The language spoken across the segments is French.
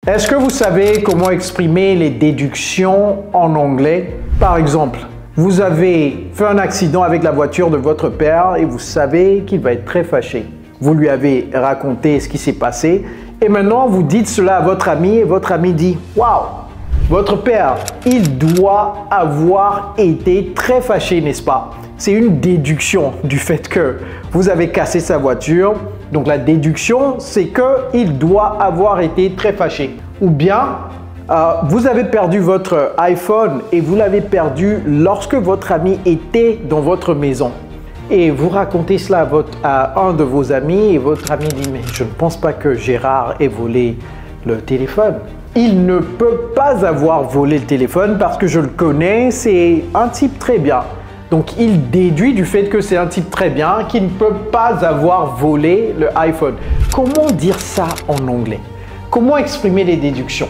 Est-ce que vous savez comment exprimer les déductions en anglais? Par exemple, vous avez fait un accident avec la voiture de votre père et vous savez qu'il va être très fâché. Vous lui avez raconté ce qui s'est passé et maintenant vous dites cela à votre ami et votre ami dit « Waouh, votre père, il doit avoir été très fâché, n'est-ce pas ?» C'est une déduction du fait que vous avez cassé sa voiture. Donc la déduction, c'est qu'il doit avoir été très fâché. Ou bien, vous avez perdu votre iPhone et vous l'avez perdu lorsque votre ami était dans votre maison. Et vous racontez cela à un de vos amis et votre ami dit « Mais je ne pense pas que Gérard ait volé le téléphone. Il ne peut pas avoir volé le téléphone parce que je le connais, c'est un type très bien. » Donc, il déduit du fait que c'est un type très bien qu'il ne peut pas avoir volé le iPhone. Comment dire ça en anglais? Comment exprimer les déductions?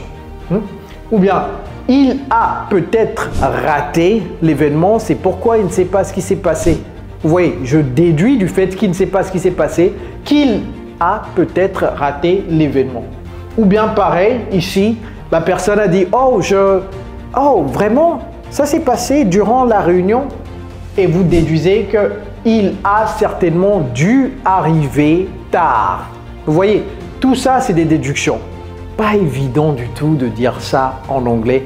Ou bien, il a peut-être raté l'événement, c'est pourquoi il ne sait pas ce qui s'est passé. Vous voyez, je déduis du fait qu'il ne sait pas ce qui s'est passé, qu'il a peut-être raté l'événement. Ou bien pareil, ici, la personne a dit « Oh, vraiment? Ça s'est passé durant la réunion ?» Et vous déduisez qu'il a certainement dû arriver tard. Vous voyez, tout ça, c'est des déductions. Pas évident du tout de dire ça en anglais.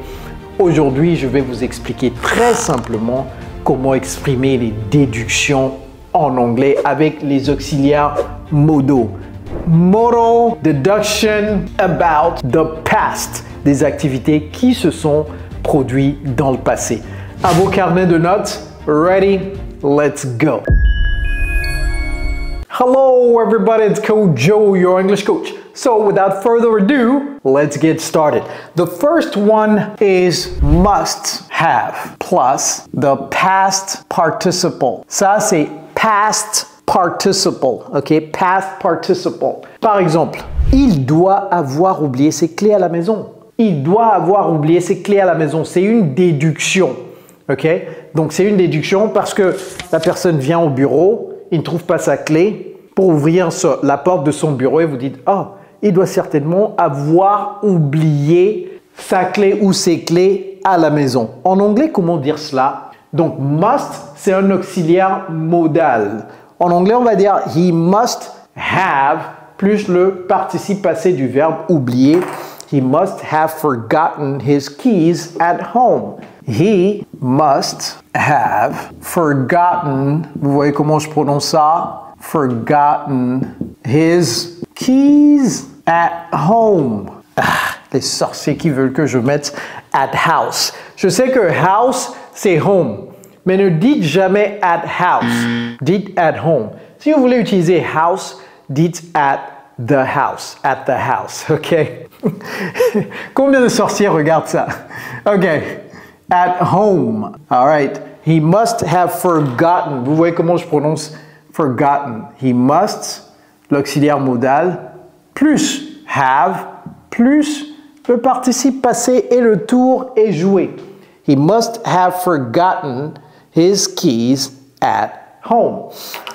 Aujourd'hui, je vais vous expliquer très simplement comment exprimer les déductions en anglais avec les auxiliaires modaux. Modal deduction about the past, des activités qui se sont produites dans le passé. À vos carnets de notes. Ready? Let's go. Hello everybody, it's Coach Joe, your English coach. So without further ado, let's get started. The first one is must have plus the past participle. Ça c'est past participle, ok? Past participle. Par exemple, il doit avoir oublié ses clés à la maison. Il doit avoir oublié ses clés à la maison. C'est une déduction. Ok, donc c'est une déduction parce que la personne vient au bureau, il ne trouve pas sa clé pour ouvrir la porte de son bureau et vous dites « Oh, il doit certainement avoir oublié sa clé ou ses clés à la maison. » En anglais, comment dire cela? Donc must, c'est un auxiliaire modal. En anglais, on va dire « He must have » plus le participe passé du verbe oublier. He must have forgotten his keys at home. He must have forgotten, vous voyez comment je prononce ça? Forgotten his keys at home. Les sorciers qui veulent que je mette at house. Je sais que house, c'est home. Mais ne dites jamais at house. Dites at home. Si vous voulez utiliser house, dites at the house. At the house, ok? Combien de sorciers regardent ça? Ok. At home. All right. He must have forgotten. Vous voyez comment je prononce forgotten. He must, l'auxiliaire modal, plus have, plus le participe passé et le tour est joué. He must have forgotten his keys at home.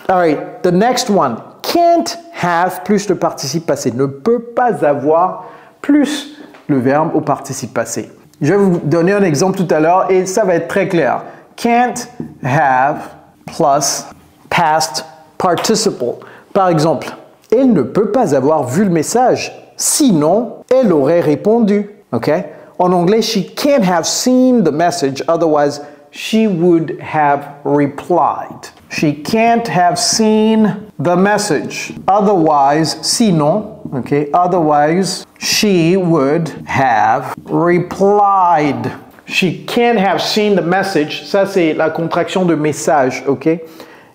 All right. The next one. Can't have plus le participe passé. Ne peut pas avoir plus le verbe au participe passé. Je vais vous donner un exemple tout à l'heure et ça va être très clair. Can't have plus past participle. Par exemple, elle ne peut pas avoir vu le message, sinon elle aurait répondu. Okay? En anglais, she can't have seen the message, otherwise she would have replied. She can't have seen the message, otherwise, sinon, okay, otherwise she would have replied. She can't have seen the message. Ça, c'est la contraction de message, ok?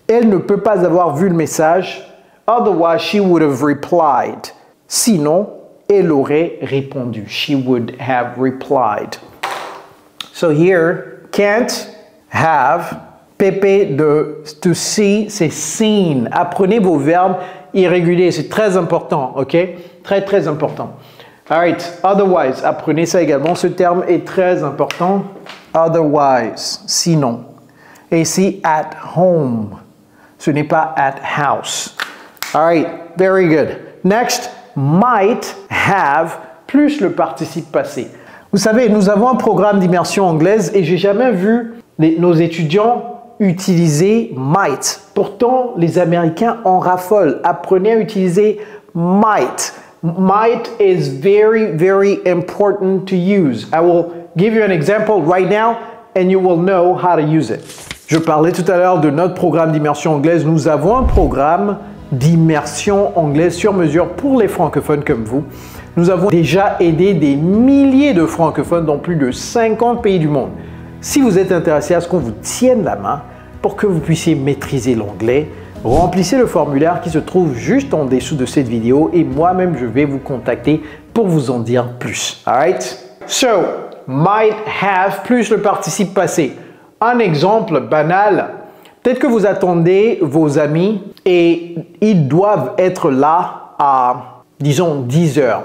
Elle ne peut pas avoir vu le message. Otherwise, she would have replied. Sinon, elle aurait répondu. She would have replied. So here, can't have, PP de to see, c'est seen. Apprenez vos verbes irréguliers, c'est très important, ok? Très, très important. Alright, otherwise, apprenez ça également, ce terme est très important. Otherwise, sinon. Et ici, at home. Ce n'est pas at house. Alright, very good. Next, might have plus le participe passé. Vous savez, nous avons un programme d'immersion anglaise et j'ai jamais vu nos étudiants utiliser might. Pourtant, les Américains en raffolent. Apprenez à utiliser might. Might is very, very important to use. I will give you an example right now and you will know how to use it. Je parlais tout à l'heure de notre programme d'immersion anglaise. Nous avons un programme d'immersion anglaise sur mesure pour les francophones comme vous. Nous avons déjà aidé des milliers de francophones dans plus de 50 pays du monde. Si vous êtes intéressé à ce qu'on vous tienne la main pour que vous puissiez maîtriser l'anglais, remplissez le formulaire qui se trouve juste en dessous de cette vidéo et moi-même je vais vous contacter pour vous en dire plus. Alright? So, might have plus le participe passé. Un exemple banal, peut-être que vous attendez vos amis et ils doivent être là à, disons, 10 heures.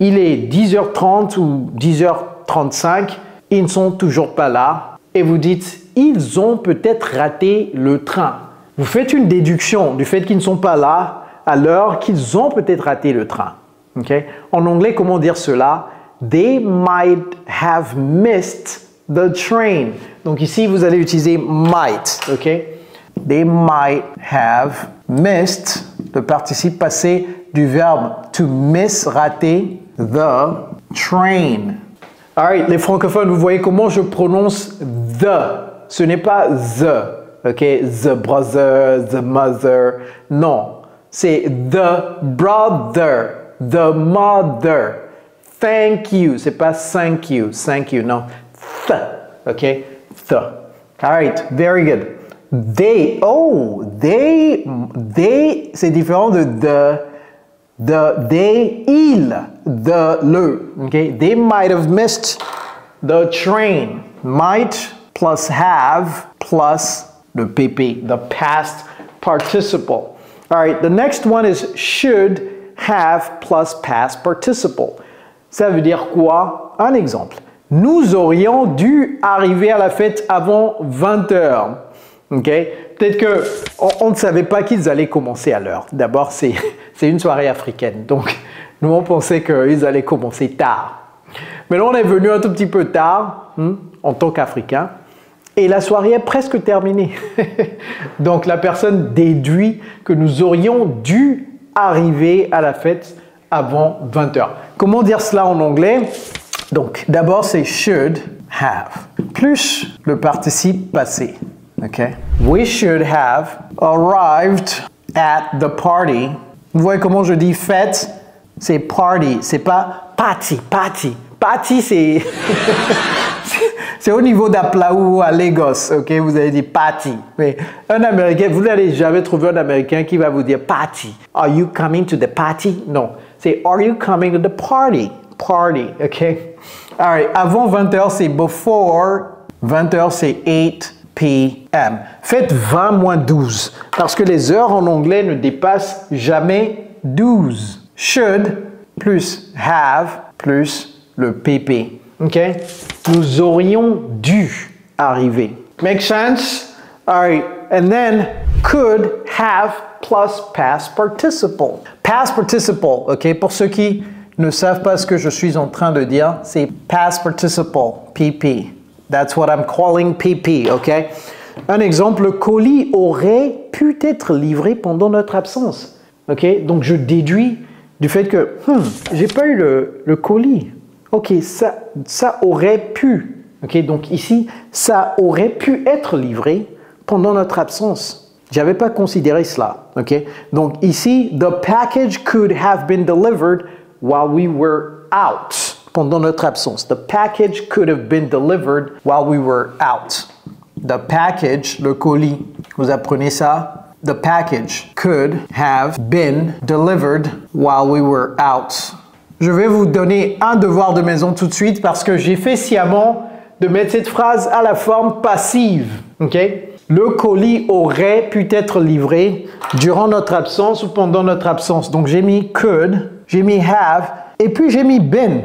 Il est 10h30 ou 10h35, ils ne sont toujours pas là et vous dites, ils ont peut-être raté le train. Vous faites une déduction du fait qu'ils ne sont pas là à l'heure qu'ils ont peut-être raté le train. Okay? En anglais, comment dire cela? They might have missed the train. Donc ici, vous allez utiliser might. Okay? They might have missed, le participe passé du verbe to miss, rater, the train. Alright, les francophones, vous voyez comment je prononce the. Ce n'est pas the, ok? The brother, the mother. Non, c'est the brother, the mother. Thank you, c'est pas thank you, non. Th, ok? The. Alright, very good. They, c'est différent de they, il, le. Okay? They might have missed the train. Might plus have plus the PP, the past participle. All right, the next one is should have plus past participle. Ça veut dire quoi? Un exemple. Nous aurions dû arriver à la fête avant 20 heures. Okay? Peut-être qu'on ne savait pas qu'ils allaient commencer à l'heure. D'abord, c'est une soirée africaine. Donc, nous, on pensait qu'ils allaient commencer tard. Mais là, on est venu un tout petit peu tard, en tant qu'Africain. Et la soirée est presque terminée. Donc, la personne déduit que nous aurions dû arriver à la fête avant 20 heures. Comment dire cela en anglais? Donc, d'abord, c'est should have, plus le participe passé. Okay? We should have arrived at the party. Vous voyez comment je dis fête? C'est party, c'est pas party. Party, c'est c'est au niveau d'Aplaou à Lagos, ok? Vous allez dire party. Mais un Américain, vous n'allez jamais trouver un Américain qui va vous dire party. Are you coming to the party? Non, c'est are you coming to the party? Party, ok? Alright, avant 20h, c'est before. 20h, c'est 8 p.m. Faites 20 moins 12, parce que les heures en anglais ne dépassent jamais 12. Should plus have plus le PP. Ok? Nous aurions dû arriver. Make sense? Alright, and then could have plus past participle. Past participle, ok? Pour ceux qui ne savent pas ce que je suis en train de dire, c'est past participle, PP. That's what I'm calling PP, ok? Un exemple, le colis aurait pu être livré pendant notre absence. Ok? Donc je déduis du fait que, j'ai pas eu le colis. Ok, ça aurait pu. Ok, donc ici, ça aurait pu être livré pendant notre absence. J'avais pas considéré cela. Ok, donc ici, the package could have been delivered while we were out. Pendant notre absence. The package could have been delivered while we were out. The package, le colis, vous apprenez ça? The package could have been delivered while we were out. Je vais vous donner un devoir de maison tout de suite parce que j'ai fait sciemment de mettre cette phrase à la forme passive. Okay? Le colis aurait pu être livré durant notre absence ou pendant notre absence. Donc j'ai mis could, j'ai mis have et puis j'ai mis been.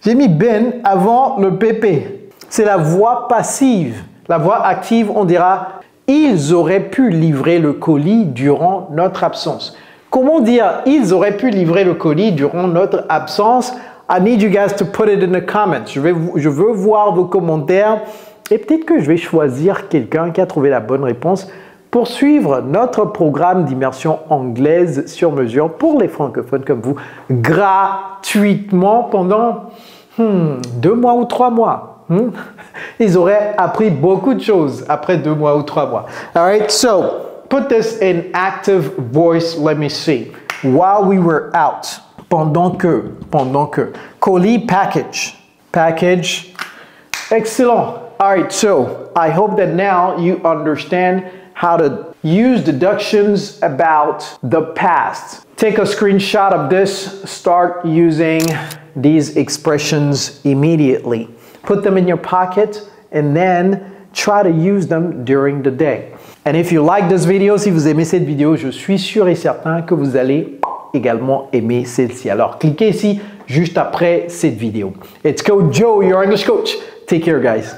J'ai mis been avant le PP. C'est la voix passive. La voix active, on dira ils auraient pu livrer le colis durant notre absence. Comment dire ils auraient pu livrer le colis durant notre absence? I need you guys to put it in the comments. Je veux voir vos commentaires et peut-être que je vais choisir quelqu'un qui a trouvé la bonne réponse pour suivre notre programme d'immersion anglaise sur mesure pour les francophones comme vous gratuitement pendant 2 mois ou 3 mois. Ils auraient appris beaucoup de choses après 2 mois ou 3 mois. All right, so put this in active voice. Let me see. While we were out. Pendant que. Colis package. Package. Excellent. All right, so I hope that now you understand how to use deductions about the past. Take a screenshot of this. Start using these expressions immediately. Put them in your pocket and then try to use them during the day. And if you like this video, si vous aimez cette vidéo, je suis sûr et certain que vous allez également aimer celle-ci. Alors, cliquez ici juste après cette vidéo. It's Coach Joe, your English coach. Take care, guys.